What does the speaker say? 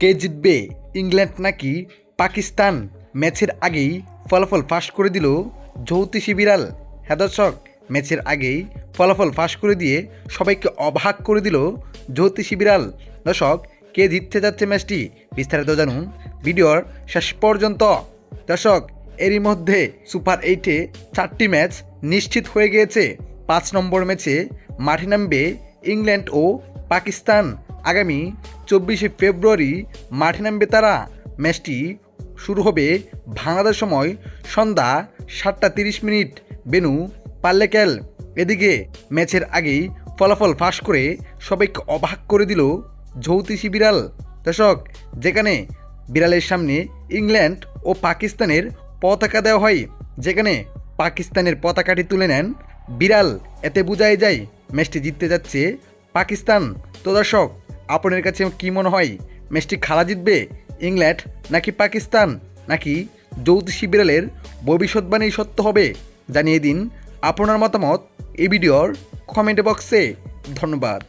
কে জিতবে, ইংল্যান্ড নাকি পাকিস্তান? ম্যাচের আগেই ফলাফল ফাঁস করে দিল জ্যোতিষী বিড়াল। হ্যাঁ দর্শক, ম্যাচের আগেই ফলাফল ফাঁস করে দিয়ে সবাইকে অবাক করে দিল জ্যোতিষী বিড়াল। দর্শক, কে জিততে যাচ্ছে ম্যাচটি বিস্তারিত জানুন ভিডিওর শেষ পর্যন্ত। দর্শক, এরই মধ্যে সুপার 8-এ 4টি ম্যাচ নিশ্চিত হয়ে গিয়েছে। 5 নম্বর ম্যাচে মাঠে নামবে ইংল্যান্ড ও পাকিস্তান। আগামী 24শে ফেব্রুয়ারি মাঠে নামবে তারা। ম্যাচটি শুরু হবে বাংলাদেশ সময় সন্ধ্যা 7:30 বেনু পাল্লেকেল। এদিকে ম্যাচের আগেই ফলাফল ফাঁস করে সবাইকে অবাক করে দিল জ্যোতিষী বিড়াল। দর্শক, যেখানে বিড়ালের সামনে ইংল্যান্ড ও পাকিস্তানের পতাকা দেওয়া হয়, যেখানে পাকিস্তানের পতাকাটি তুলে নেন বিড়াল, এতে বোঝাই যায় ম্যাচটি জিততে যাচ্ছে পাকিস্তান। তো দর্শক, আপনার কাছে কী মনে হয়, ম্যাচটি খেলা জিতবে ইংল্যান্ড নাকি পাকিস্তান, নাকি জ্যোতিষী বিড়ালের ভবিষ্যৎবাণী সত্য হবে? জানিয়ে দিন আপনার মতামত এই ভিডিওর কমেন্ট বক্সে। ধন্যবাদ।